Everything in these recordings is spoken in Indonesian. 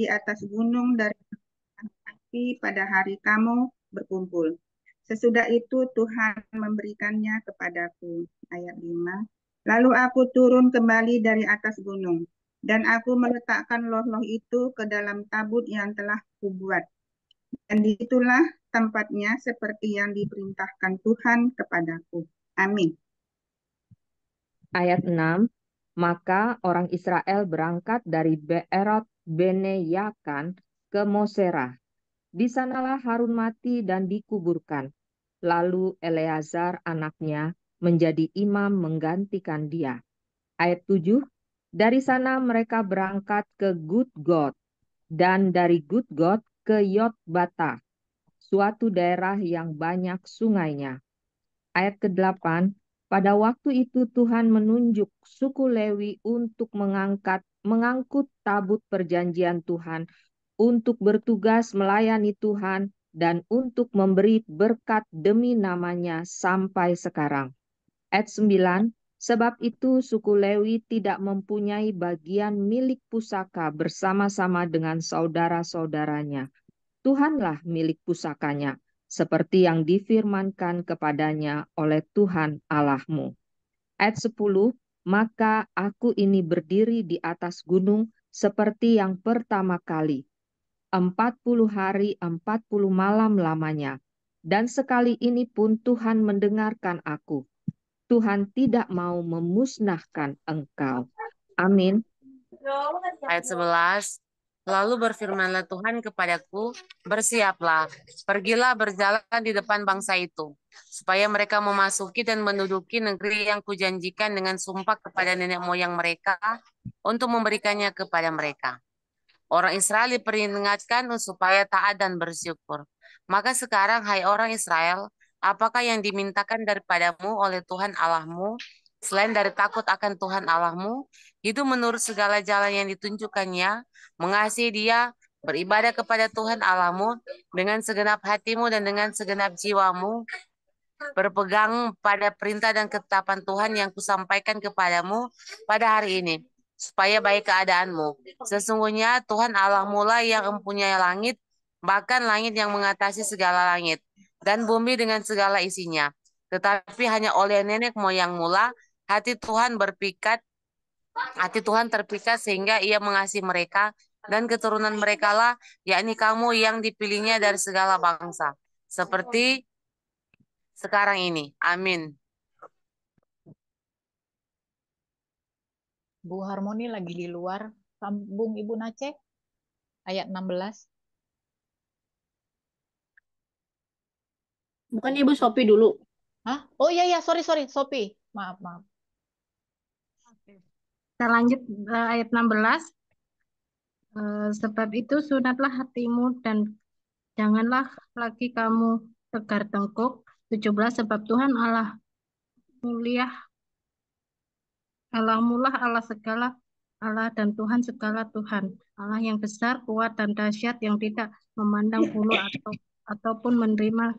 di atas gunung dari api pada hari kamu berkumpul. Sesudah itu Tuhan memberikannya kepadaku. Ayat 5. Lalu aku turun kembali dari atas gunung, dan aku meletakkan loh-loh itu ke dalam tabut yang telah kubuat. Dan disitulah tempatnya seperti yang diperintahkan Tuhan kepadaku. Amin. Ayat 6, maka orang Israel berangkat dari Beerot Bene Yakan ke Mosera. Di sanalah Harun mati dan dikuburkan. Lalu Eleazar anaknya menjadi imam menggantikan dia. Ayat 7, dari sana mereka berangkat ke Gudgod, dan dari Gudgod ke Yotbata, suatu daerah yang banyak sungainya. Ayat ke-8, pada waktu itu Tuhan menunjuk suku Lewi untuk mengangkut tabut perjanjian Tuhan, untuk bertugas melayani Tuhan, dan untuk memberi berkat demi namanya sampai sekarang. Ayat 9, sebab itu suku Lewi tidak mempunyai bagian milik pusaka bersama-sama dengan saudara-saudaranya. Tuhanlah milik pusakanya, seperti yang difirmankan kepadanya oleh Tuhan Allahmu. Ayat 10, maka aku ini berdiri di atas gunung seperti yang pertama kali, 40 hari 40 malam lamanya. Dan sekali ini pun Tuhan mendengarkan aku. Tuhan tidak mau memusnahkan engkau. Amin. Ayat 11. Lalu berfirmanlah Tuhan kepadaku, bersiaplah, pergilah berjalan di depan bangsa itu, supaya mereka memasuki dan menduduki negeri yang kujanjikan dengan sumpah kepada nenek moyang mereka untuk memberikannya kepada mereka. Orang Israel diperingatkan supaya taat dan bersyukur. Maka sekarang, hai orang Israel, apakah yang dimintakan daripadamu oleh Tuhan Allahmu, selain dari takut akan Tuhan Allahmu, itu menurut segala jalan yang ditunjukkannya, mengasihi Dia, beribadah kepada Tuhan Allahmu dengan segenap hatimu dan dengan segenap jiwamu, berpegang pada perintah dan ketetapan Tuhan yang kusampaikan kepadamu pada hari ini, supaya baik keadaanmu. Sesungguhnya Tuhan Allahmu lah yang mempunyai langit, bahkan langit yang mengatasi segala langit, dan bumi dengan segala isinya. Tetapi hanya oleh nenek moyangmu lah hati Tuhan terpikat sehingga ia mengasihi mereka, dan keturunan mereka lah, yakni kamu yang dipilihnya dari segala bangsa, seperti sekarang ini. Amin. Bu Harmoni lagi di luar. Sambung Ibu Nace. Ayat 16. Bukan Ibu Sopi dulu. Hah? Oh iya, ya, sorry. Sophie. Maaf. Kita lanjut ayat 16. Sebab itu sunatlah hatimu dan janganlah lagi kamu tegar tengkuk. 17. Sebab Tuhan Allah mulia, Allahmu lah Allah segala Allah dan Tuhan segala Tuhan. Allah yang besar, kuat dan dahsyat, yang tidak memandang bulu ataupun menerima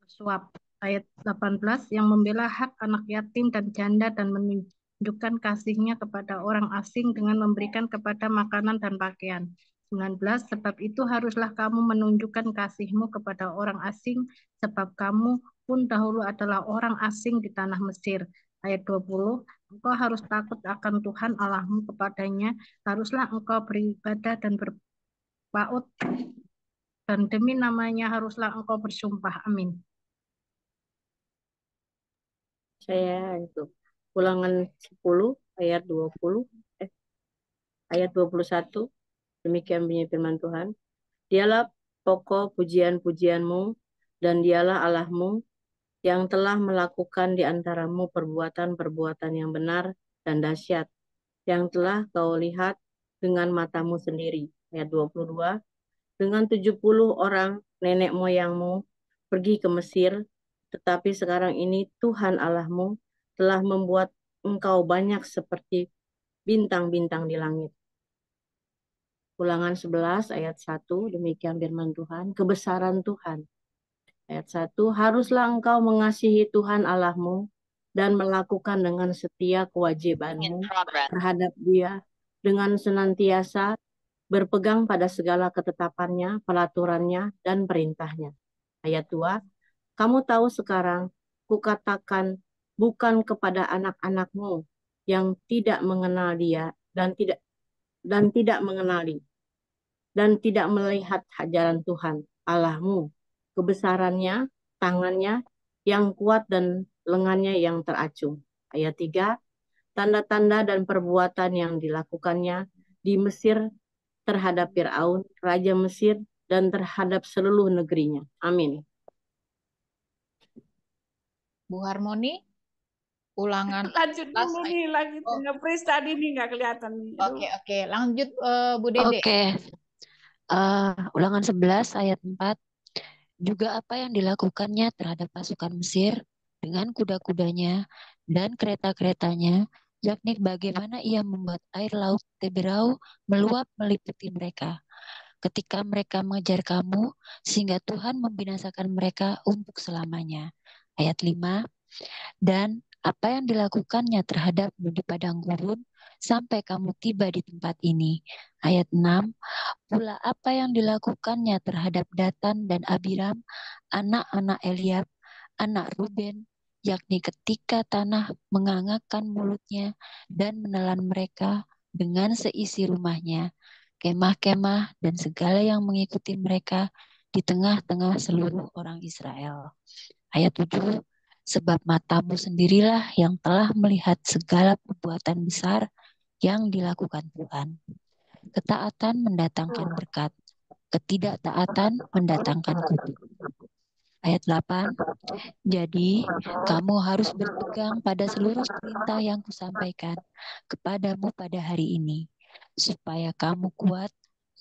suap. Ayat 18, yang membela hak anak yatim dan janda dan menunjukkan kasihnya kepada orang asing dengan memberikan kepada makanan dan pakaian. 19, sebab itu haruslah kamu menunjukkan kasihmu kepada orang asing, sebab kamu pun dahulu adalah orang asing di tanah Mesir. Ayat 20, engkau harus takut akan Tuhan Allahmu, kepadanya haruslah engkau beribadah dan berpaut, dan demi namanya haruslah engkau bersumpah. Amin. Saya itu Ulangan 10 ayat 20 ayat 21. Demikian bunyi firman Tuhan. Dialah pokok pujian-pujianmu dan dialah Allahmu yang telah melakukan di antaramu perbuatan-perbuatan yang benar dan dahsyat, yang telah kau lihat dengan matamu sendiri. Ayat 22. Dengan 70 orang nenek moyangmu pergi ke Mesir, tetapi sekarang ini Tuhan Allahmu telah membuat engkau banyak seperti bintang-bintang di langit. Ulangan 11 ayat 1, demikian firman Tuhan, kebesaran Tuhan. Ayat 1, haruslah engkau mengasihi Tuhan Allahmu dan melakukan dengan setia kewajibanmu terhadap Dia dengan senantiasa berpegang pada segala ketetapannya, peraturannya, dan perintahnya. Ayat 2, kamu tahu sekarang, kukatakan bukan kepada anak-anakmu yang tidak mengenal dia dan tidak mengenali dan tidak melihat ajaran Tuhan Allahmu, kebesarannya, tangannya yang kuat dan lengannya yang teracung. Ayat 3, tanda-tanda dan perbuatan yang dilakukannya di Mesir terhadap Firaun, Raja Mesir, dan terhadap seluruh negerinya. Amin. Bu Harmoni, ulangan Lanjut 11 dulu nih, lagi Oh, nge-freeze tadi nih nggak kelihatan nih. Aduh. oke. Lanjut Bu Dede. Oke. Ulangan 11 ayat 4. Juga apa yang dilakukannya terhadap pasukan Mesir dengan kuda-kudanya dan kereta-keretanya, yakni bagaimana ia membuat air laut Teberau meluap meliputi mereka ketika mereka mengejar kamu, sehingga Tuhan membinasakan mereka untuk selamanya. Ayat 5, dan apa yang dilakukannya terhadapmu di padang gurun sampai kamu tiba di tempat ini. Ayat 6, pula apa yang dilakukannya terhadap Datan dan Abiram, anak-anak Eliab, anak Ruben, yakni ketika tanah mengangakkan mulutnya dan menelan mereka dengan seisi rumahnya, kemah-kemah dan segala yang mengikuti mereka di tengah-tengah seluruh orang Israel. Ayat 7, sebab matamu sendirilah yang telah melihat segala perbuatan besar yang dilakukan Tuhan. Ketaatan mendatangkan berkat, ketidaktaatan mendatangkan kutuk. Ayat 8, jadi kamu harus berpegang pada seluruh perintah yang kusampaikan kepadamu pada hari ini, supaya kamu kuat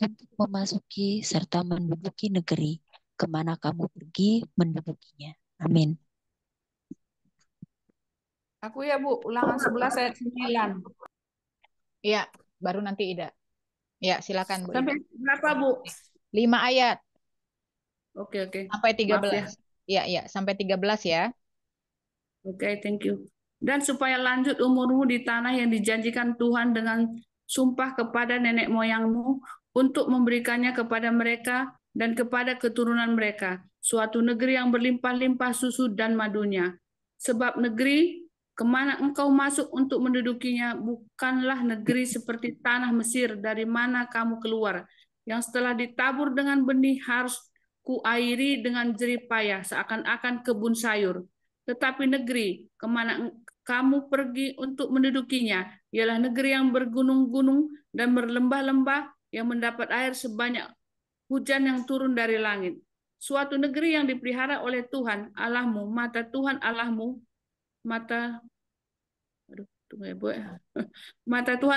untuk memasuki serta menduduki negeri kemana kamu pergi mendudukinya. Amin. Aku ya Bu, ulangan 11 ayat 9. Ya, baru nanti Ida. Ya, silakan Bu. Sampai berapa Bu? 5 ayat Oke. sampai 13. Maaf ya. Ya, sampai 13 ya. Oke, thank you. Dan supaya lanjut umurmu di tanah yang dijanjikan Tuhan dengan sumpah kepada nenek moyangmu untuk memberikannya kepada mereka dan kepada keturunan mereka, suatu negeri yang berlimpah-limpah susu dan madunya. Sebab negeri kemana engkau masuk untuk mendudukinya bukanlah negeri seperti tanah Mesir dari mana kamu keluar, yang setelah ditabur dengan benih harus kuairi dengan jerih payah seakan-akan kebun sayur. Tetapi negeri kemana kamu pergi untuk mendudukinya ialah negeri yang bergunung-gunung dan berlembah-lembah yang mendapat air sebanyak hujan yang turun dari langit. Suatu negeri yang dipelihara oleh Tuhan Allahmu, mata Tuhan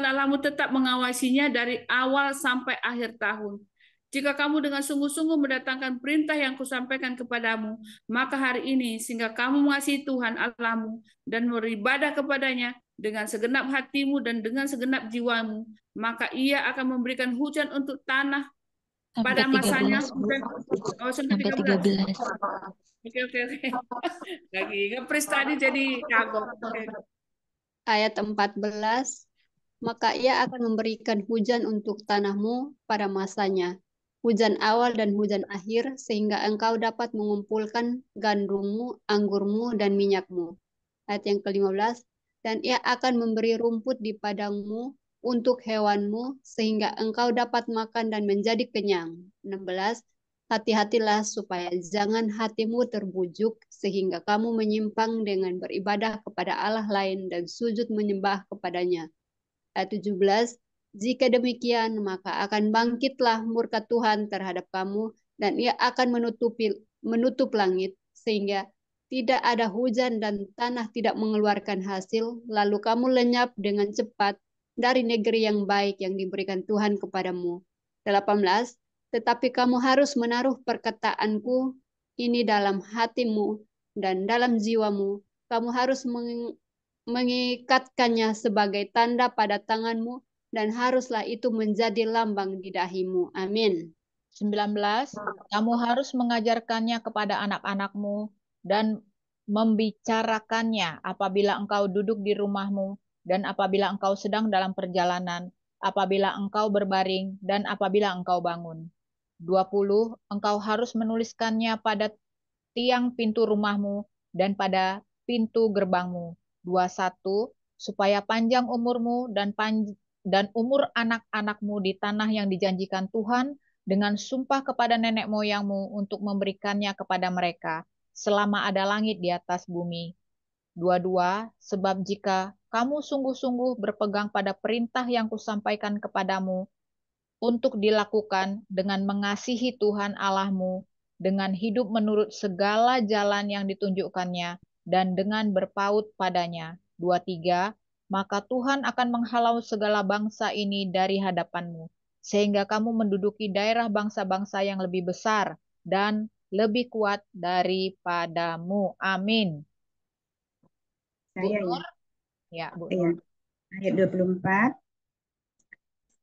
Allahmu tetap mengawasinya dari awal sampai akhir tahun. Jika kamu dengan sungguh-sungguh mendatangkan perintah yang kusampaikan kepadamu, maka hari ini sehingga kamu mengasihi Tuhan Allahmu dan beribadah kepadanya dengan segenap hatimu dan dengan segenap jiwamu, maka ia akan memberikan hujan untuk tanah pada masanya. Sampai 13. Oke. Lagi nge-freeze tadi jadi kagok. Ayat 14, maka ia akan memberikan hujan untuk tanahmu pada masanya, hujan awal dan hujan akhir, sehingga engkau dapat mengumpulkan gandummu, anggurmu, dan minyakmu. Ayat yang ke-15, dan ia akan memberi rumput di padangmu untuk hewanmu, sehingga engkau dapat makan dan menjadi kenyang. 16, hati-hatilah supaya jangan hatimu terbujuk sehingga kamu menyimpang dengan beribadah kepada Allah lain dan sujud menyembah kepadanya. Ayat 17, jika demikian maka akan bangkitlah murka Tuhan terhadap kamu dan ia akan menutup langit sehingga tidak ada hujan dan tanah tidak mengeluarkan hasil, lalu kamu lenyap dengan cepat dari negeri yang baik yang diberikan Tuhan kepadamu. 18, tetapi kamu harus menaruh perkataanku ini dalam hatimu dan dalam jiwamu. Kamu harus mengikatkannya sebagai tanda pada tanganmu dan haruslah itu menjadi lambang di dahimu. Amin. 19, kamu harus mengajarkannya kepada anak-anakmu dan membicarakannya apabila engkau duduk di rumahmu dan apabila engkau sedang dalam perjalanan, apabila engkau berbaring, dan apabila engkau bangun. 20. Engkau harus menuliskannya pada tiang pintu rumahmu dan pada pintu gerbangmu. 21. Supaya panjang umurmu dan umur anak-anakmu di tanah yang dijanjikan Tuhan dengan sumpah kepada nenek moyangmu untuk memberikannya kepada mereka selama ada langit di atas bumi. 22. Sebab jika kamu sungguh-sungguh berpegang pada perintah yang kusampaikan kepadamu untuk dilakukan dengan mengasihi Tuhan Allahmu, dengan hidup menurut segala jalan yang ditunjukkannya, dan dengan berpaut padanya. 23. Maka Tuhan akan menghalau segala bangsa ini dari hadapanmu, sehingga kamu menduduki daerah bangsa-bangsa yang lebih besar dan lebih kuat daripadamu. Amin. Bu Saya Nur? ya. Ya, Bu Iya. Nur. Ayat 24.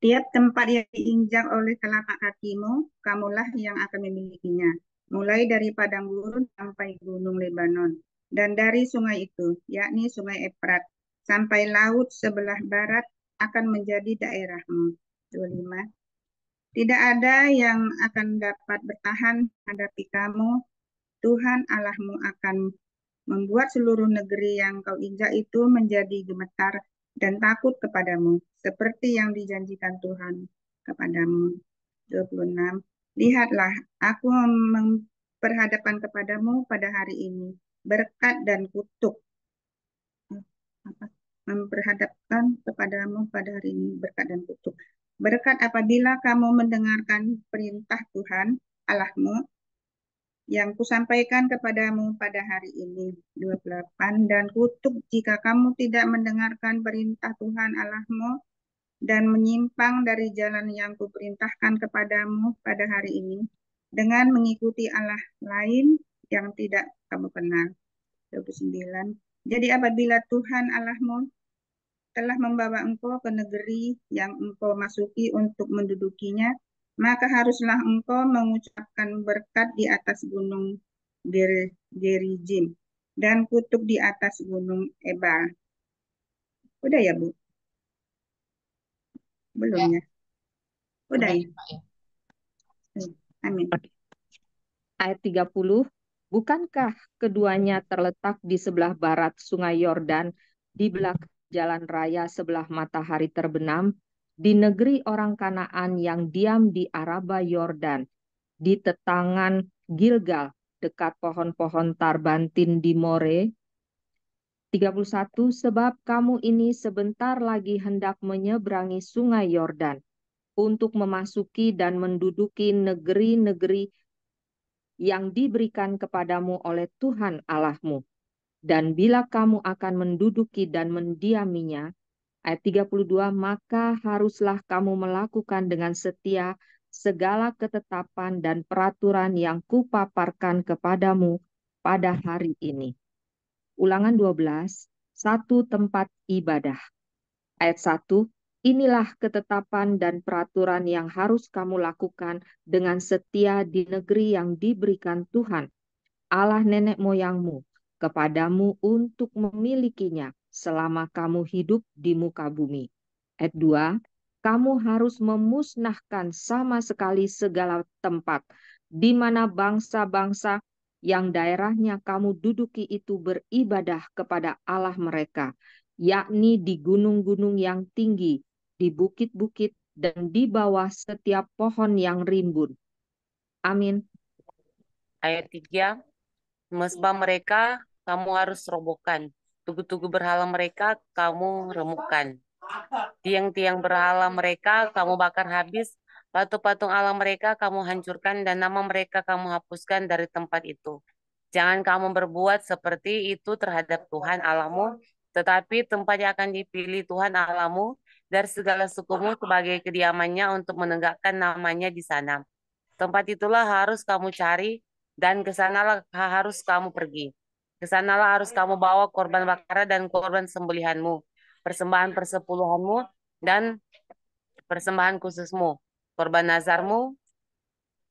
Setiap tempat yang diinjak oleh telapak kakimu, kamulah yang akan memilikinya. Mulai dari padang gurun sampai gunung Lebanon. Dan dari sungai itu, yakni sungai Efrat, sampai laut sebelah barat akan menjadi daerahmu. 25. Tidak ada yang akan dapat bertahan menghadapi kamu. Tuhan Allahmu akan membuat seluruh negeri yang kau injak itu menjadi gemetar dan takut kepadamu, seperti yang dijanjikan Tuhan kepadamu. 26. Lihatlah, aku memperhadapkan kepadamu pada hari ini berkat dan kutuk. Memperhadapkan kepadamu pada hari ini berkat dan kutuk. Berkat apabila kamu mendengarkan perintah Tuhan Allahmu yang kusampaikan kepadamu pada hari ini. 28. Dan kutuk jika kamu tidak mendengarkan perintah Tuhan Allahmu dan menyimpang dari jalan yang kuperintahkan kepadamu pada hari ini dengan mengikuti Allah lain yang tidak kamu kenal. 29. Jadi apabila Tuhan Allahmu telah membawa engkau ke negeri yang engkau masuki untuk mendudukinya, maka haruslah engkau mengucapkan berkat di atas gunung Gerizim dan kutuk di atas gunung Ebal. Udah ya, Bu? Belum ya? Udah ya? Pak, ya. Amin. Ayat 30, bukankah keduanya terletak di sebelah barat sungai Yordan, di belakang jalan raya sebelah matahari terbenam, di negeri orang Kanaan yang diam di Araba Yordan, di tetangan Gilgal, dekat pohon-pohon tarbantin di More. 31, sebab kamu ini sebentar lagi hendak menyeberangi sungai Yordan untuk memasuki dan menduduki negeri-negeri yang diberikan kepadamu oleh Tuhan Allahmu. Dan bila kamu akan menduduki dan mendiaminya, ayat 32, maka haruslah kamu melakukan dengan setia segala ketetapan dan peraturan yang kupaparkan kepadamu pada hari ini. Ulangan 12, satu tempat ibadah. Ayat 1, inilah ketetapan dan peraturan yang harus kamu lakukan dengan setia di negeri yang diberikan Tuhan, Allah nenek moyangmu, kepadamu untuk memilikinya selama kamu hidup di muka bumi. Ayat 2, kamu harus memusnahkan sama sekali segala tempat di mana bangsa-bangsa yang daerahnya kamu duduki itu beribadah kepada Allah mereka, yakni di gunung-gunung yang tinggi, di bukit-bukit, dan di bawah setiap pohon yang rimbun. Amin. Ayat 3, mesbah mereka kamu harus robohkan. Tugu-tugu berhala mereka kamu remukkan. Tiang-tiang berhala mereka kamu bakar habis. Patung-patung Allah mereka kamu hancurkan dan nama mereka kamu hapuskan dari tempat itu. Jangan kamu berbuat seperti itu terhadap Tuhan Allahmu, tetapi tempatnya akan dipilih Tuhan Allahmu dari segala sukumu sebagai kediamannya untuk menegakkan namanya di sana. Tempat itulah harus kamu cari dan ke sanalah harus kamu pergi. Ke sanalah harus kamu bawa korban bakaran dan korban sembelihanmu, persembahan persepuluhanmu dan persembahan khususmu, korban nazarmu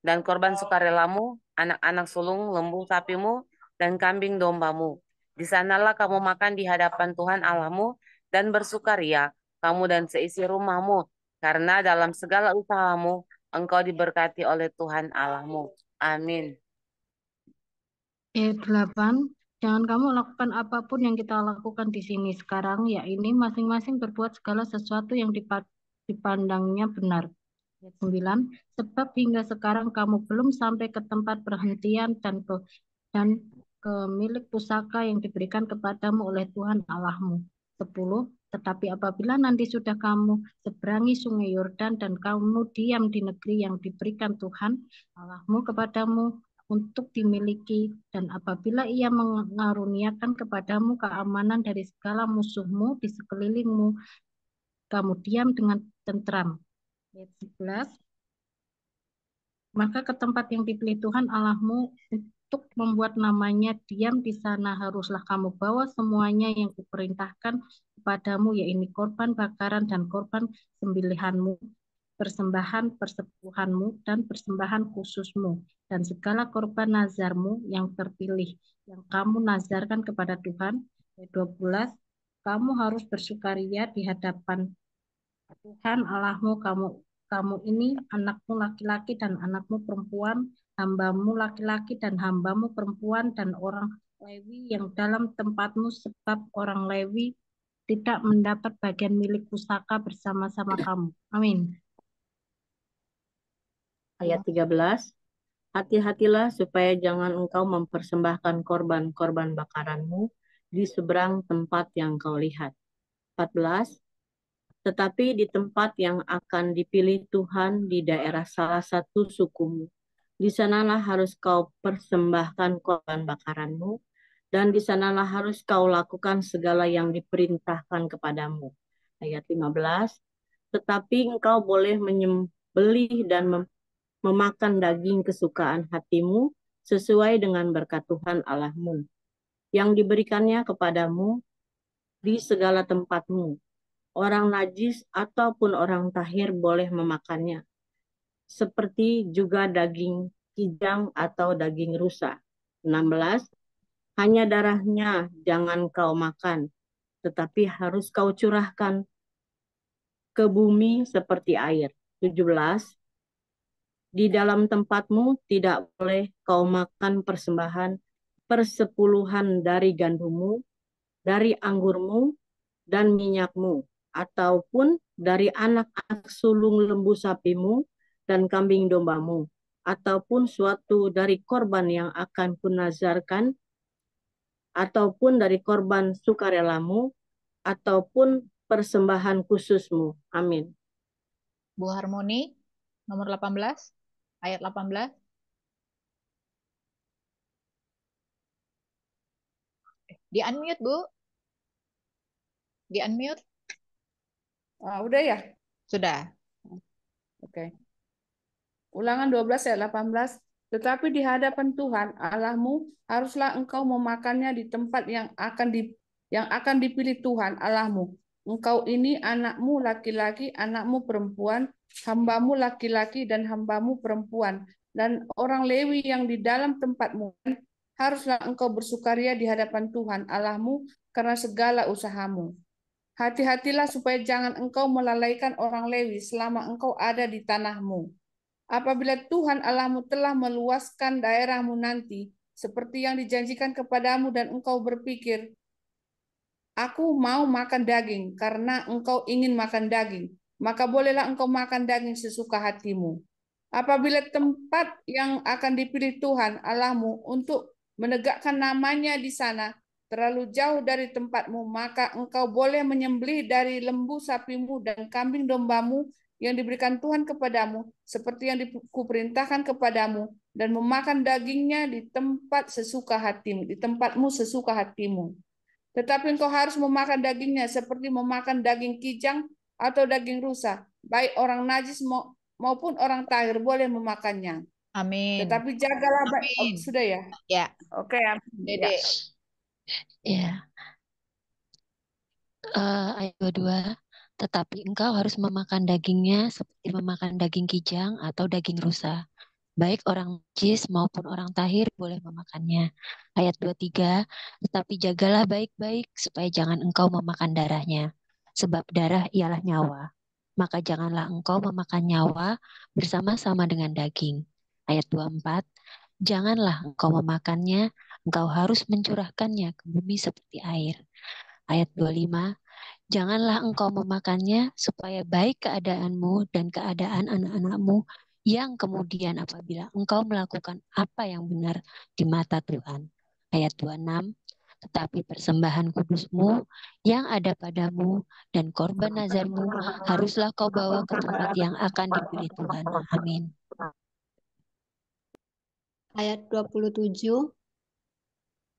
dan korban sukarelamu, anak-anak sulung lembu sapimu dan kambing dombamu. Di sanalah kamu makan di hadapan Tuhan Allahmu dan bersukaria, kamu dan seisi rumahmu, karena dalam segala usahamu engkau diberkati oleh Tuhan Allahmu. Amin. Ayat 8, jangan kamu lakukan apapun yang kita lakukan di sini sekarang, yakni masing-masing berbuat segala sesuatu yang dipandangnya benar. Ayat 9, sebab hingga sekarang kamu belum sampai ke tempat perhentian dan ke milik pusaka yang diberikan kepadamu oleh Tuhan Allahmu. 10, tetapi apabila nanti sudah kamu seberangi sungai Yordan dan kamu diam di negeri yang diberikan Tuhan Allahmu kepadamu untuk dimiliki, dan apabila ia mengaruniakan kepadamu keamanan dari segala musuhmu di sekelilingmu, kamu diam dengan tentram. Ayat 11, maka ke tempat yang dipilih Tuhan Allahmu untuk membuat namanya diam di sana haruslah kamu bawa semuanya yang kuperintahkan kepadamu, yaitu korban bakaran dan korban sembelihanmu, persembahan persepuluhanmu dan persembahan khususmu, dan segala korban nazarmu yang terpilih yang kamu nazarkan kepada Tuhan. Ayat 12, kamu harus bersukaria di hadapan Tuhan Allahmu, kamu ini anakmu laki-laki dan anakmu perempuan, hambamu laki-laki dan hambamu perempuan, dan orang Lewi yang dalam tempatmu, sebab orang Lewi tidak mendapat bagian milik pusaka bersama-sama kamu. Amin. Ayat 13, hati-hatilah supaya jangan engkau mempersembahkan korban-korban bakaranmu di seberang tempat yang kau lihat. 14, tetapi di tempat yang akan dipilih Tuhan di daerah salah satu sukumu, di sanalah harus kau persembahkan korban bakaranmu, dan di sanalah harus kau lakukan segala yang diperintahkan kepadamu. Ayat 15, tetapi engkau boleh menyembelih dan memakan daging kesukaan hatimu sesuai dengan berkat Tuhan Allahmu, yang diberikannya kepadamu di segala tempatmu. Orang najis ataupun orang tahir boleh memakannya, seperti juga daging kijang atau daging rusa. 16, hanya darahnya jangan kau makan, tetapi harus kau curahkan ke bumi seperti air. 17, di dalam tempatmu tidak boleh kau makan persembahan persepuluhan dari gandummu, dari anggurmu, dan minyakmu, ataupun dari anak-anak sulung lembu sapimu dan kambing dombamu, ataupun suatu dari korban yang akan kunazarkan, ataupun dari korban sukarelamu, ataupun persembahan khususmu. Amin. Bu Harmoni, nomor 18, ayat 18. Di-unmute, Bu. Di-unmute. Udah ya? Sudah. Oke. Ulangan 12 ayat 18. Tetapi di hadapan Tuhan Allahmu haruslah engkau memakannya di tempat yang akan dipilih Tuhan Allahmu. Engkau ini anakmu laki-laki, anakmu perempuan, hambamu laki-laki dan hambamu perempuan, dan orang Lewi yang di dalam tempatmu. Haruslah engkau bersukaria di hadapan Tuhan Allahmu karena segala usahamu. Hati-hatilah supaya jangan engkau melalaikan orang Lewi selama engkau ada di tanahmu. Apabila Tuhan Allahmu telah meluaskan daerahmu nanti, seperti yang dijanjikan kepadamu, dan engkau berpikir, aku mau makan daging, karena engkau ingin makan daging, maka bolehlah engkau makan daging sesuka hatimu. Apabila tempat yang akan dipilih Tuhan Allahmu untuk menegakkan namanya di sana terlalu jauh dari tempatmu, maka engkau boleh menyembelih dari lembu sapimu dan kambing dombamu yang diberikan Tuhan kepadamu, seperti yang kuperintahkan kepadamu, dan memakan dagingnya di tempat sesuka hatimu, di tempatmu sesuka hatimu. Tetapi engkau harus memakan dagingnya seperti memakan daging kijang atau daging rusa, baik orang najis maupun orang tahir boleh memakannya. Amin. Tetapi jagalah baik. Amin. Sudah ya? Ya. Oke, amin. Dede. Ya. Ayat 22. Tetapi engkau harus memakan dagingnya seperti memakan daging kijang atau daging rusa. Baik orang najis maupun orang tahir boleh memakannya. Ayat 23. Tetapi jagalah baik-baik supaya jangan engkau memakan darahnya. Sebab darah ialah nyawa. maka janganlah engkau memakan nyawa bersama-sama dengan daging. Ayat 24, janganlah engkau memakannya, engkau harus mencurahkannya ke bumi seperti air. Ayat 25, janganlah engkau memakannya supaya baik keadaanmu dan keadaan anak-anakmu yang kemudian apabila engkau melakukan apa yang benar di mata Tuhan. Ayat 26, tetapi persembahan kudusmu yang ada padamu dan korban nazarmu haruslah kau bawa ke tempat yang akan dipilih Tuhan. Amin. Ayat 27,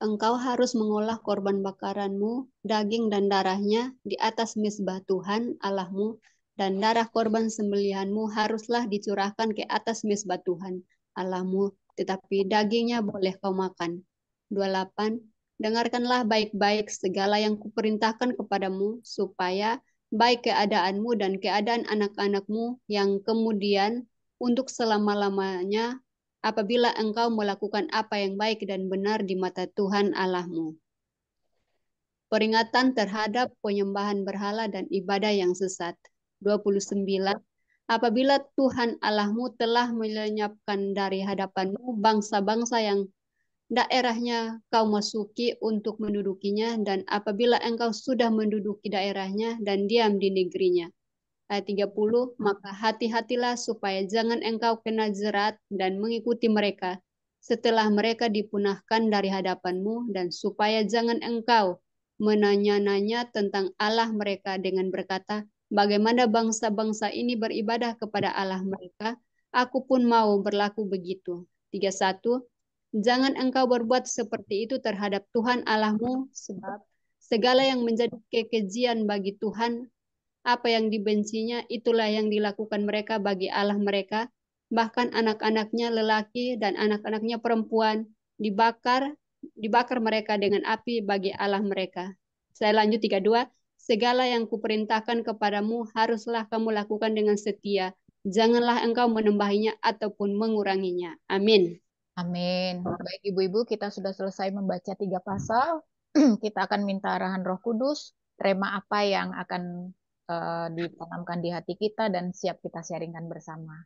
engkau harus mengolah korban bakaranmu, daging dan darahnya di atas mezbah Tuhan Allahmu, dan darah korban sembelihanmu haruslah dicurahkan ke atas mezbah Tuhan Allahmu, tetapi dagingnya boleh kau makan. 28, dengarkanlah baik-baik segala yang kuperintahkan kepadamu, supaya baik keadaanmu dan keadaan anak-anakmu yang kemudian untuk selama-lamanya apabila engkau melakukan apa yang baik dan benar di mata Tuhan Allahmu. Peringatan terhadap penyembahan berhala dan ibadah yang sesat. 29. Apabila Tuhan Allahmu telah melenyapkan dari hadapanmu bangsa-bangsa yang daerahnya kau masuki untuk mendudukinya, dan apabila engkau sudah menduduki daerahnya dan diam di negerinya. Ayat 30, maka hati-hatilah supaya jangan engkau kena jerat dan mengikuti mereka setelah mereka dipunahkan dari hadapanmu, dan supaya jangan engkau menanya-nanya tentang Allah mereka dengan berkata, bagaimana bangsa-bangsa ini beribadah kepada Allah mereka, aku pun mau berlaku begitu. 31, jangan engkau berbuat seperti itu terhadap Tuhan Allahmu, sebab segala yang menjadi kekejian bagi Tuhan, apa yang dibencinya, itulah yang dilakukan mereka bagi Allah mereka. Bahkan anak-anaknya lelaki dan anak-anaknya perempuan dibakar mereka dengan api bagi Allah mereka. Saya lanjut 32. Segala yang kuperintahkan kepadamu haruslah kamu lakukan dengan setia. Janganlah engkau menambahinya ataupun menguranginya. Amin. Amin. Baik ibu-ibu, kita sudah selesai membaca 3 pasal. Kita akan minta arahan Roh Kudus, rema apa yang akan ditanamkan di hati kita dan siap kita sharingkan bersama.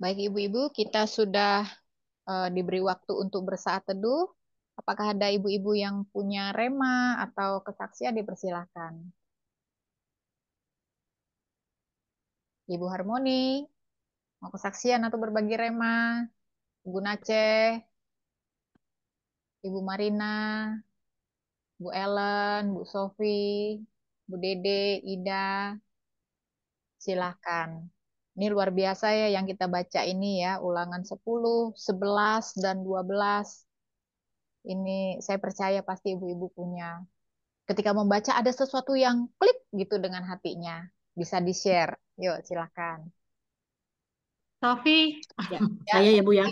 Baik ibu-ibu, kita sudah diberi waktu untuk bersaat teduh. Apakah ada ibu-ibu yang punya rema atau kesaksian, dipersilahkan. Ibu Harmoni, mau kesaksian atau berbagi rema? Ibu Naceh, Ibu Marina, Bu Ellen, Bu Sofi, Bu Dede, Ida, silahkan. Ini luar biasa ya yang kita baca ini ya, ulangan 10, 11, dan 12. Ini saya percaya pasti ibu-ibu punya. Ketika membaca ada sesuatu yang klik gitu dengan hatinya. Bisa di-share. Yuk, silahkan. Sofi, Ya, Ya, saya ya Bu ya.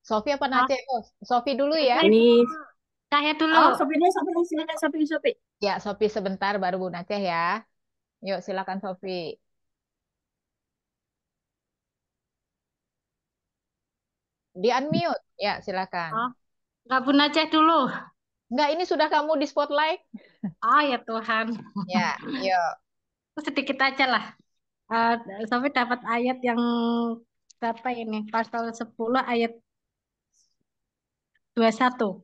Sofi apa oh, Nace? Oh, Sofi dulu ya. Ini saya dulu. Sofi dulu, Sofi dulu, silakan Sofi. Ya, Sofi sebentar baru Bu Naceh ya. Yuk, silakan Sofi. Di unmute. Ya, silakan. Oh, nggak Bu Aceh dulu. Enggak, ini sudah kamu di spotlight. Oh ya Tuhan. Ya, yuk. Sedikit aja lah. Eh, Sofi dapat ayat yang berapa ini? Pasal 10 ayat 21.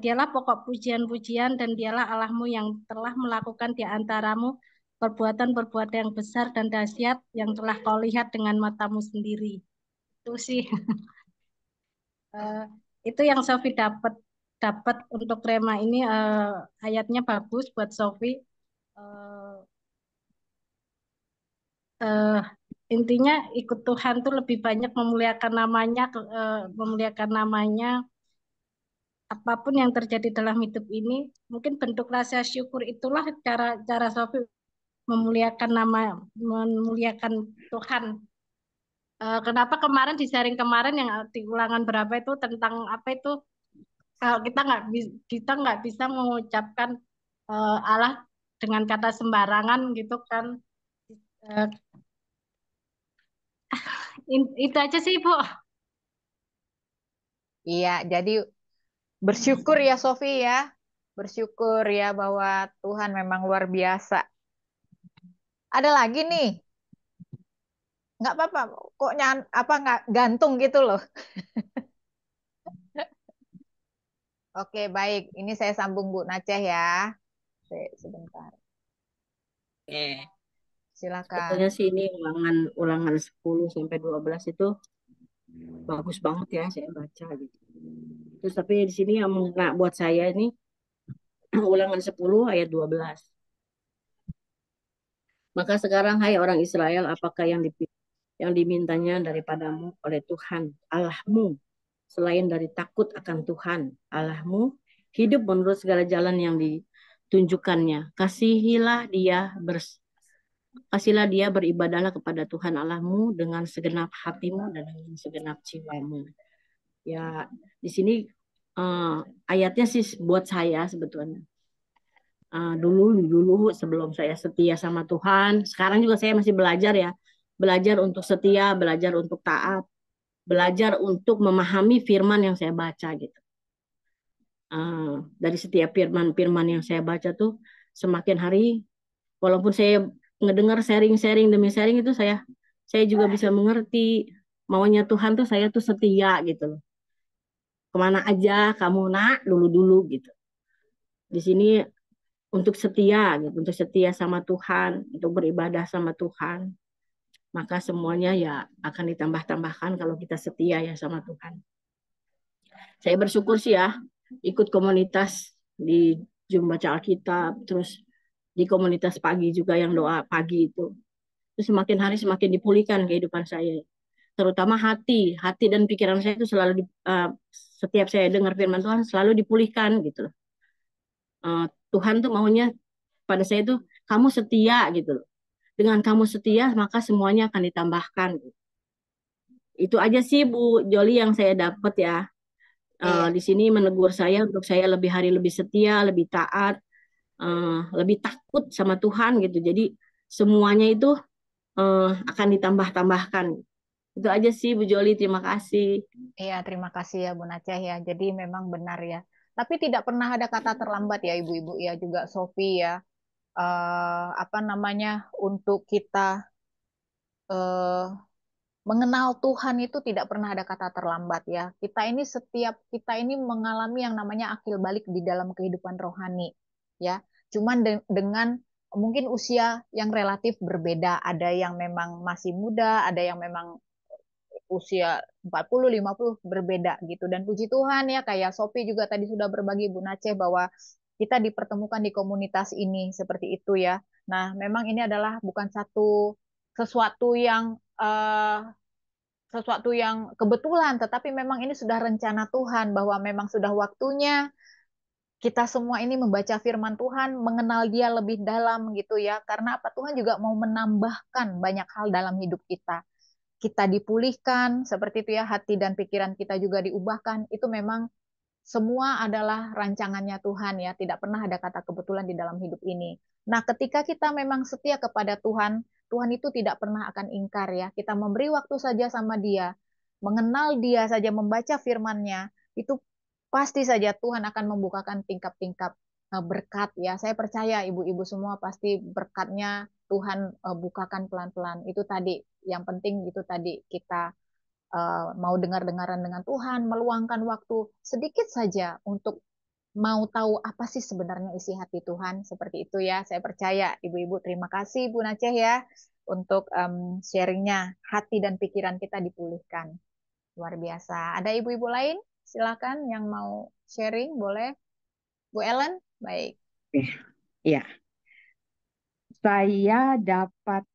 Dialah pokok pujian-pujian dan dialah Allahmu yang telah melakukan di antaramu perbuatan-perbuatan yang besar dan dahsyat yang telah kau lihat dengan matamu sendiri. Itu sih. Eh, itu yang Sofi dapat dapat untuk rema ini, ayatnya bagus buat Sofi. Eh, eh, Intinya ikut Tuhan tuh lebih banyak memuliakan namanya. Apapun yang terjadi dalam hidup ini, mungkin bentuk rasa syukur itulah cara cara Sofi memuliakan Tuhan. Kenapa kemarin di sharing kemarin yang di ulangan berapa itu tentang apa itu, kalau kita nggak bisa mengucapkan Allah dengan kata sembarangan gitu kan. Eh, itu aja sih Bu. Iya, jadi bersyukur ya Sofi ya. Bersyukur ya bahwa Tuhan memang luar biasa. Ada lagi nih. Nggak apa-apa. Kok nggak gantung gitu loh. Oke, baik. Ini saya sambung Bu Naceh ya. Sebentar. Oke. Silakan. Sebetulnya sih ini ulangan 10 sampai 12 itu bagus banget ya saya baca gitu. Terus tapi di sini yang mengena buat saya ini ulangan 10 ayat 12. Maka sekarang hai orang Israel, apakah yang dimintanya daripadamu oleh Tuhan Allahmu selain dari takut akan Tuhan Allahmu, hidup menurut segala jalan yang ditunjukkannya. Kasihlah dia beribadahlah kepada Tuhan Allahmu dengan segenap hatimu dan dengan segenap jiwamu. Ya, di sini ayatnya sih buat saya sebetulnya. Dulu sebelum saya setia sama Tuhan, sekarang juga saya masih belajar ya. Belajar untuk setia, belajar untuk taat, belajar untuk memahami firman yang saya baca gitu. Dari setiap firman-firman yang saya baca tuh semakin hari, walaupun saya ngedengar sharing-sharing demi sharing itu saya juga bisa mengerti maunya Tuhan tuh saya tuh setia gitu loh. Kemana aja kamu nak dulu gitu. Di sini untuk setia gitu, untuk setia sama Tuhan, untuk beribadah sama Tuhan, maka semuanya ya akan ditambah-tambahkan kalau kita setia ya sama Tuhan. Saya bersyukur sih ya ikut komunitas di Zoom baca Alkitab, terus di komunitas pagi juga yang doa pagi itu. Terus semakin hari semakin dipulihkan kehidupan saya. Terutama hati dan pikiran saya itu selalu setiap saya dengar firman Tuhan selalu dipulihkan gitu. Tuhan tuh maunya pada saya itu kamu setia gitu loh. Dengan kamu setia maka semuanya akan ditambahkan. Itu aja sih Bu Joli yang saya dapat ya. Di sini menegur saya untuk saya lebih hari lebih setia, lebih taat, lebih takut sama Tuhan gitu. Jadi semuanya itu akan ditambah-tambahkan. Itu aja sih Bu Joli, terima kasih. Iya, terima kasih ya Bu Naceh ya. Jadi memang benar ya. Tapi tidak pernah ada kata terlambat ya ibu-ibu ya, juga Sofi ya. Apa namanya, untuk kita eh, mengenal Tuhan itu tidak pernah ada kata terlambat ya. Setiap kita ini mengalami yang namanya akil balik di dalam kehidupan rohani ya. Cuman dengan mungkin usia yang relatif berbeda, ada yang memang masih muda, ada yang memang usia 40, 50 berbeda gitu. Dan puji Tuhan ya, kayak Sophie juga tadi sudah berbagi Bu Aceh bahwa kita dipertemukan di komunitas ini seperti itu ya. Nah, memang ini adalah bukan sesuatu yang kebetulan, tetapi memang ini sudah rencana Tuhan bahwa memang sudah waktunya kita semua ini membaca firman Tuhan, mengenal Dia lebih dalam gitu ya. Karena apa? Tuhan juga mau menambahkan banyak hal dalam hidup kita. Kita dipulihkan seperti itu ya, hati dan pikiran kita juga diubahkan. Itu memang semua adalah rancangannya Tuhan ya, tidak pernah ada kata kebetulan di dalam hidup ini. Nah, ketika kita memang setia kepada Tuhan, Tuhan itu tidak pernah akan ingkar ya. Kita memberi waktu saja sama Dia, mengenal Dia saja, membaca firman-Nya, itu pasti saja Tuhan akan membukakan tingkap-tingkap berkat ya. Saya percaya ibu-ibu semua pasti berkatnya Tuhan bukakan pelan-pelan. Itu tadi, yang penting itu tadi kita mau dengar-dengaran dengan Tuhan, meluangkan waktu sedikit saja untuk mau tahu apa sih sebenarnya isi hati Tuhan, seperti itu ya. Saya percaya ibu-ibu, terima kasih Bu Aceh ya untuk sharingnya, hati dan pikiran kita dipulihkan. Luar biasa. Ada ibu-ibu lain? Silakan yang mau sharing, boleh. Bu Ellen, baik. Ya, saya dapat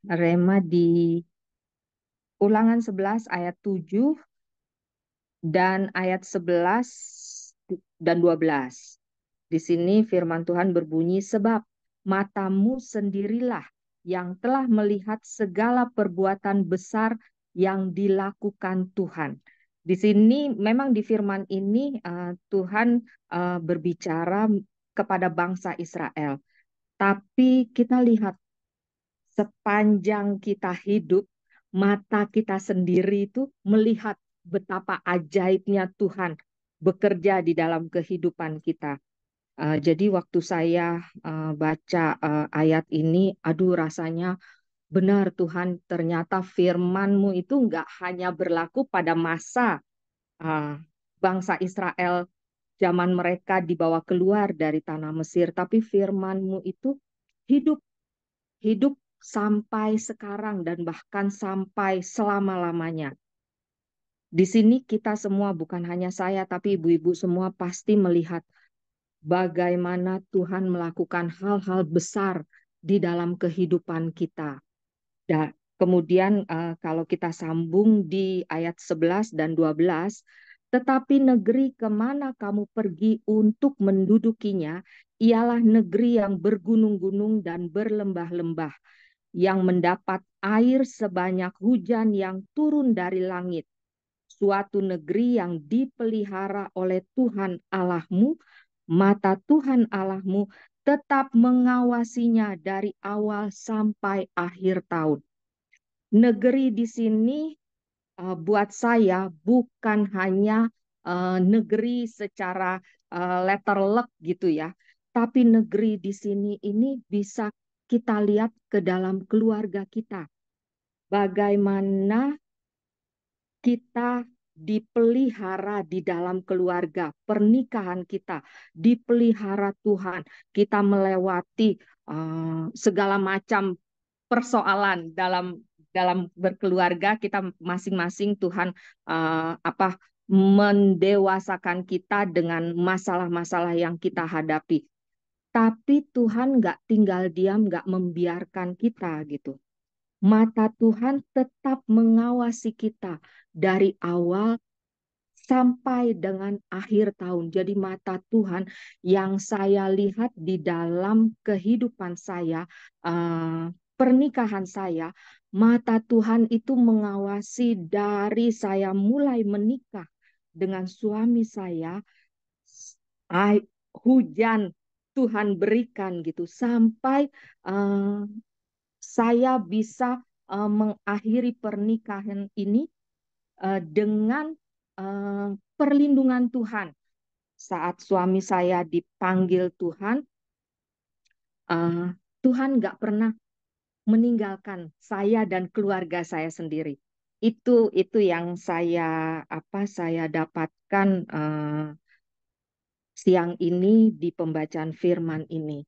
rema di Ulangan 11 ayat 7 dan ayat 11 dan 12. Di sini firman Tuhan berbunyi, sebab matamu sendirilah yang telah melihat segala perbuatan besar yang dilakukan Tuhan. Di sini memang di firman ini Tuhan berbicara kepada bangsa Israel. Tapi kita lihat sepanjang kita hidup, mata kita sendiri itu melihat betapa ajaibnya Tuhan bekerja di dalam kehidupan kita. Jadi waktu saya baca ayat ini, aduh rasanya benar Tuhan, ternyata firman-Mu itu nggak hanya berlaku pada masa bangsa Israel zaman mereka dibawa keluar dari tanah Mesir, tapi firman-Mu itu hidup sampai sekarang dan bahkan sampai selama-lamanya. Di sini kita semua, bukan hanya saya, tapi ibu-ibu semua pasti melihat bagaimana Tuhan melakukan hal-hal besar di dalam kehidupan kita. Dan kemudian kalau kita sambung di ayat 11 dan 12, tetapi negeri kemana kamu pergi untuk mendudukinya, ialah negeri yang bergunung-gunung dan berlembah-lembah, yang mendapat air sebanyak hujan yang turun dari langit. Suatu negeri yang dipelihara oleh Tuhan Allahmu, mata Tuhan Allahmu tetap mengawasinya dari awal sampai akhir tahun. Negeri di sini buat saya bukan hanya negeri secara letterlek gitu ya, tapi negeri di sini ini bisa kita lihat ke dalam keluarga kita. Bagaimana kita dipelihara di dalam keluarga, pernikahan kita dipelihara Tuhan. Kita melewati segala macam persoalan dalam berkeluarga, kita masing-masing Tuhan mendewasakan kita dengan masalah-masalah yang kita hadapi. Tapi Tuhan nggak tinggal diam, nggak membiarkan kita gitu. Mata Tuhan tetap mengawasi kita dari awal sampai dengan akhir tahun. Jadi mata Tuhan yang saya lihat di dalam kehidupan saya, pernikahan saya, mata Tuhan itu mengawasi dari saya mulai menikah dengan suami saya, hujan Tuhan berikan gitu sampai saya bisa mengakhiri pernikahan ini dengan perlindungan Tuhan. Saat suami saya dipanggil Tuhan, Tuhan nggak pernah meninggalkan saya dan keluarga saya sendiri. Itu yang saya dapatkan siang ini di pembacaan firman ini.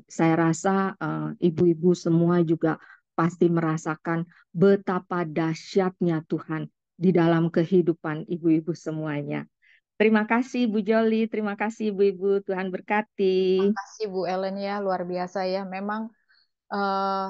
Saya rasa ibu-ibu semua juga pasti merasakan betapa dahsyatnya Tuhan di dalam kehidupan ibu-ibu semuanya. Terima kasih Bu Joli, terima kasih ibu-ibu, Tuhan berkati. Terima kasih Bu Ellen ya, luar biasa ya. Memang eh,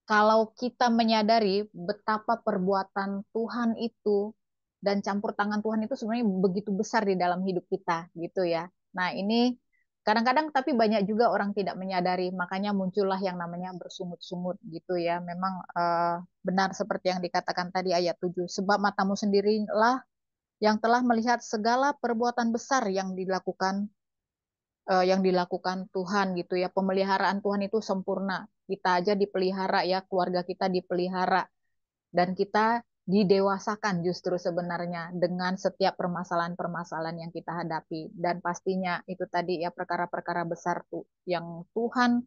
kalau kita menyadari betapa perbuatan Tuhan itu dan campur tangan Tuhan itu sebenarnya begitu besar di dalam hidup kita gitu ya. Nah, ini kadang-kadang tapi banyak juga orang tidak menyadari, makanya muncullah yang namanya bersungut-sungut gitu ya. Memang benar seperti yang dikatakan tadi ayat 7, sebab matamu sendirilah yang telah melihat segala perbuatan besar yang dilakukan Tuhan gitu ya. Pemeliharaan Tuhan itu sempurna. Kita aja dipelihara ya, keluarga kita dipelihara dan kita didewasakan justru sebenarnya dengan setiap permasalahan-permasalahan yang kita hadapi. Dan pastinya itu tadi ya perkara-perkara besar tuh yang Tuhan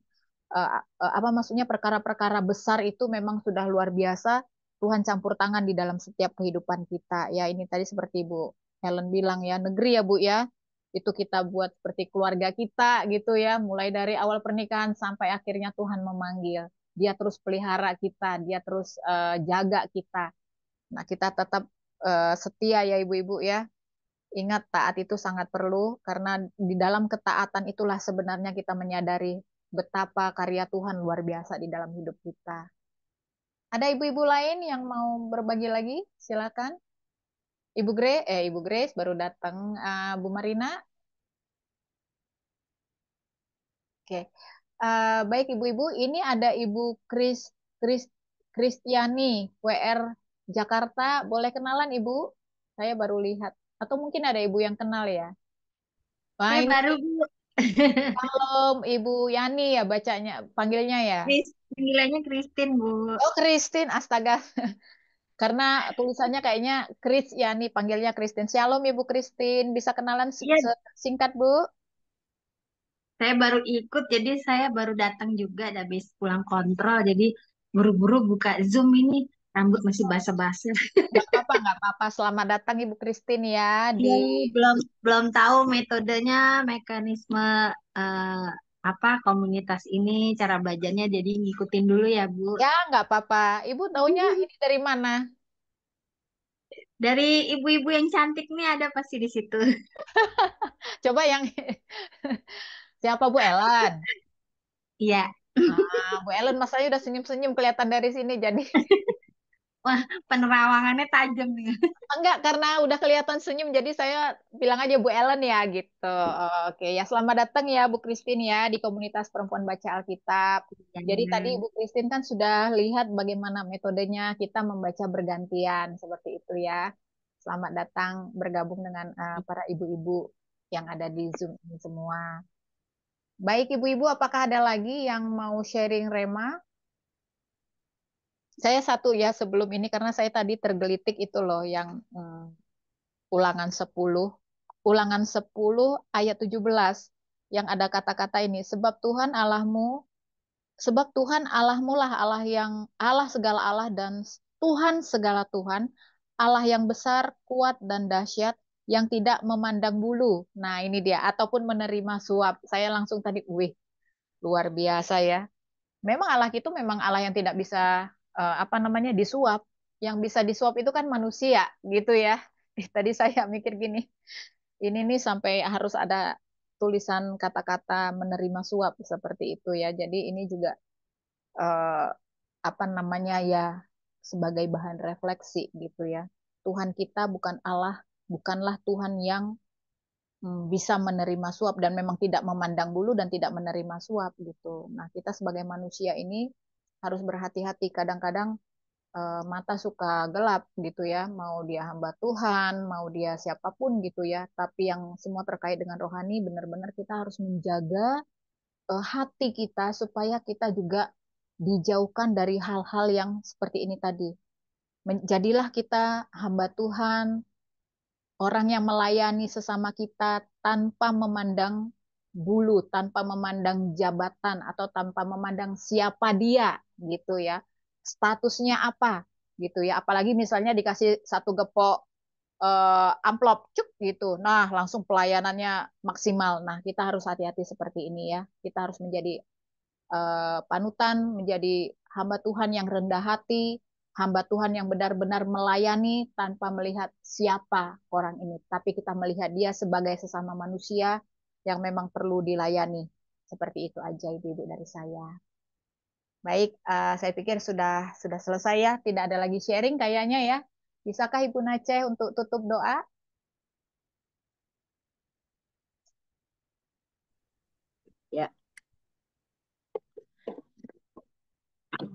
apa maksudnya perkara-perkara besar itu memang sudah luar biasa. Tuhan campur tangan di dalam setiap kehidupan kita. Ya ini tadi seperti Bu Helen bilang ya, negeri ya Bu ya. Itu kita buat seperti keluarga kita gitu ya, mulai dari awal pernikahan sampai akhirnya Tuhan memanggil. Dia terus pelihara kita, dia terus jaga kita. Nah, kita tetap setia ya ibu-ibu ya. Ingat taat itu sangat perlu karena di dalam ketaatan itulah sebenarnya kita menyadari betapa karya Tuhan luar biasa di dalam hidup kita. Ada ibu-ibu lain yang mau berbagi lagi? Silakan. Ibu Grace baru datang. Bu Marina. Oke. Baik ibu-ibu, ini ada Ibu Kris Kristiani WR Jakarta. Boleh kenalan Ibu? Saya baru lihat. Atau mungkin ada ibu yang kenal ya. Wah, Saya ini baru Bu. Salam Ibu Yani ya bacanya, panggilnya ya. Panggilannya Christine Bu. Oh, Christine, astaga. Karena tulisannya kayaknya Chris Yani, panggilnya Christine. Shalom Ibu Christine, bisa kenalan Iya, singkat Bu? saya baru ikut, jadi saya baru datang juga habis pulang kontrol, jadi buru-buru buka Zoom ini, rambut masih basah-basah. Nggak apa-apa. Selamat datang Ibu Christine ya di. Iya, belum belum tahu metodenya, mekanisme eh, apa komunitas ini, cara belajarnya, jadi ngikutin dulu ya Bu. Ya, nggak apa-apa. Ibu taunya ini dari mana? Dari ibu-ibu yang cantik nih ada pasti di situ. Coba yang siapa Bu Ellen? Iya. Bu Ellen masanya udah senyum-senyum kelihatan dari sini jadi Wah, penerawangannya tajam nih. enggak karena udah kelihatan senyum jadi saya bilang aja Bu Ellen ya gitu. Oke, ya selamat datang ya Bu Christine ya di komunitas perempuan baca Alkitab. Jadi tadi Ya. Bu Christine kan sudah lihat bagaimana metodenya kita membaca bergantian seperti itu ya. Selamat datang bergabung dengan para ibu-ibu yang ada di Zoom ini semua. Baik ibu-ibu, apakah ada lagi yang mau sharing rema? Saya satu ya sebelum ini karena saya tadi tergelitik itu loh yang ulangan 10, ulangan 10 ayat 17 yang ada kata-kata ini, sebab Tuhan Allahmu lah Allah yang Allah segala Allah dan Tuhan segala Tuhan, Allah yang besar, kuat dan dahsyat yang tidak memandang bulu. Nah, ini dia ataupun menerima suap. Saya langsung tadi, wih, luar biasa ya. Memang Allah itu memang Allah yang tidak bisa apa namanya disuap. Yang bisa disuap itu kan manusia gitu ya. Tadi saya mikir gini, ini nih sampai harus ada tulisan kata-kata menerima suap seperti itu ya. Jadi ini juga eh, apa namanya ya sebagai bahan refleksi gitu ya. Tuhan kita bukan Allah, bukanlah Tuhan yang bisa menerima suap dan memang tidak memandang bulu dan tidak menerima suap gitu. Nah, kita sebagai manusia ini harus berhati-hati. Kadang-kadang mata suka gelap gitu ya, mau dia hamba Tuhan, mau dia siapapun gitu ya. Tapi yang semua terkait dengan rohani, benar-benar kita harus menjaga hati kita supaya kita juga dijauhkan dari hal-hal yang seperti ini tadi. Jadilah kita hamba Tuhan, orang yang melayani sesama kita tanpa memandang bulu, tanpa memandang jabatan atau tanpa memandang siapa dia gitu ya. Statusnya apa gitu ya. Apalagi misalnya dikasih satu gepok amplop cuk gitu. Nah, langsung pelayanannya maksimal. Nah, kita harus hati-hati seperti ini ya. Kita harus menjadi panutan, menjadi hamba Tuhan yang rendah hati, hamba Tuhan yang benar-benar melayani tanpa melihat siapa orang ini, tapi kita melihat dia sebagai sesama manusia yang memang perlu dilayani. Seperti itu aja Ibu-ibu dari saya. Baik, saya pikir sudah selesai ya, tidak ada lagi sharing kayaknya ya. Bisakah Ibu Naceh untuk tutup doa? Ya,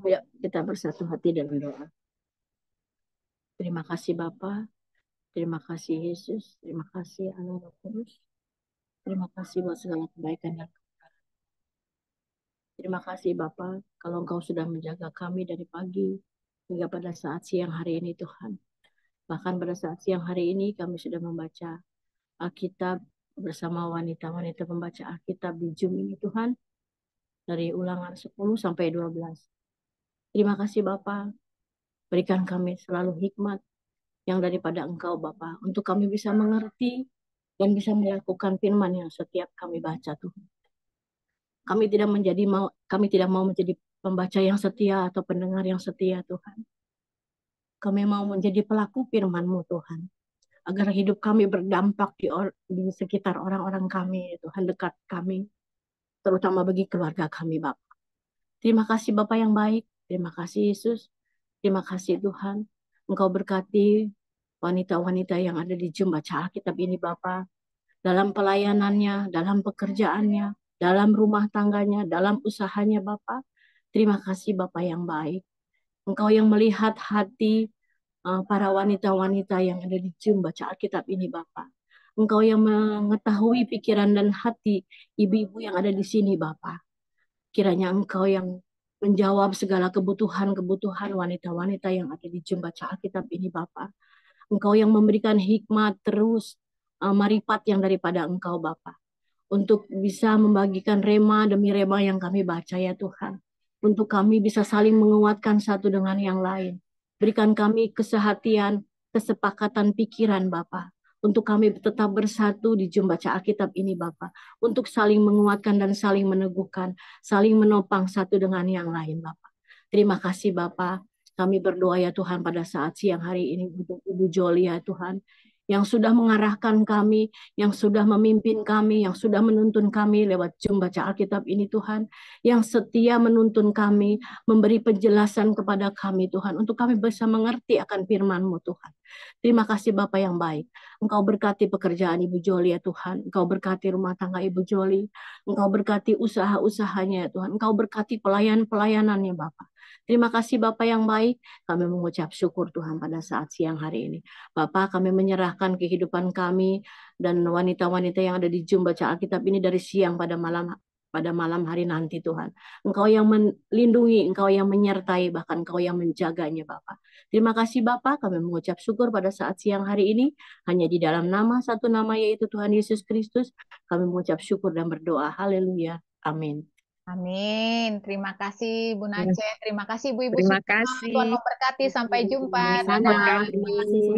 yuk kita bersatu hati dalam doa. Terima kasih Bapa, terima kasih Yesus, terima kasih Allah Roh Kudus. Terima kasih buat segala kebaikan yang terima kasih Bapa, kalau Engkau sudah menjaga kami dari pagi hingga pada saat siang hari ini Tuhan. Bahkan pada saat siang hari ini kami sudah membaca Alkitab bersama wanita-wanita membaca Alkitab di Zoom ini Tuhan. Dari ulangan 10 sampai 12. Terima kasih Bapa, berikan kami selalu hikmat yang daripada Engkau Bapa, untuk kami bisa mengerti dan bisa melakukan firman yang setiap kami baca Tuhan. Kami tidak mau menjadi pembaca yang setia atau pendengar yang setia Tuhan. Kami mau menjadi pelaku firman-Mu Tuhan, agar hidup kami berdampak di sekitar orang-orang kami Tuhan, dekat kami, terutama bagi keluarga kami Bapa. Terima kasih Bapa yang baik, terima kasih Yesus, terima kasih Tuhan. Engkau berkati wanita-wanita yang ada di Zoom baca Alkitab ini Bapa, dalam pelayanannya, dalam pekerjaannya, dalam rumah tangganya, dalam usahanya Bapa. Terima kasih Bapa yang baik. Engkau yang melihat hati para wanita-wanita yang ada di Zoom baca Alkitab ini Bapa. Engkau yang mengetahui pikiran dan hati ibu-ibu yang ada di sini Bapa. Kiranya Engkau yang menjawab segala kebutuhan-kebutuhan wanita-wanita yang ada di Zoom baca Alkitab ini Bapa. Engkau yang memberikan hikmat terus, marifat yang daripada Engkau Bapa, untuk bisa membagikan rema demi rema yang kami baca ya Tuhan. Untuk kami bisa saling menguatkan satu dengan yang lain. Berikan kami kesehatian, kesepakatan pikiran Bapa, untuk kami tetap bersatu di Zoom baca Alkitab ini Bapa, untuk saling menguatkan dan saling meneguhkan, saling menopang satu dengan yang lain Bapa. Terima kasih Bapa. Kami berdoa ya Tuhan pada saat siang hari ini untuk Ibu Joli ya Tuhan, yang sudah mengarahkan kami, yang sudah memimpin kami, yang sudah menuntun kami lewat Zoom baca Alkitab ini Tuhan, yang setia menuntun kami, memberi penjelasan kepada kami Tuhan, untuk kami bisa mengerti akan firman-Mu Tuhan. Terima kasih Bapa yang baik. Engkau berkati pekerjaan Ibu Joli ya Tuhan, Engkau berkati rumah tangga Ibu Joli, Engkau berkati usaha-usahanya ya Tuhan, Engkau berkati pelayan-pelayanannya Bapa. Terima kasih Bapa yang baik, kami mengucap syukur Tuhan pada saat siang hari ini. Bapa, kami menyerahkan kehidupan kami dan wanita-wanita yang ada di Zoom baca Alkitab ini dari siang pada malam hari nanti Tuhan. Engkau yang melindungi, Engkau yang menyertai, bahkan Engkau yang menjaganya Bapa. Terima kasih Bapa, kami mengucap syukur pada saat siang hari ini, hanya di dalam satu nama yaitu Tuhan Yesus Kristus, kami mengucap syukur dan berdoa. Haleluya. Amin. Amin. Terima kasih Bu Naceh. Terima kasih Bu Ibu Terima semua. kasih. Tuhan memberkati. Sampai jumpa. Sama-sama. Dadah. Terima kasih.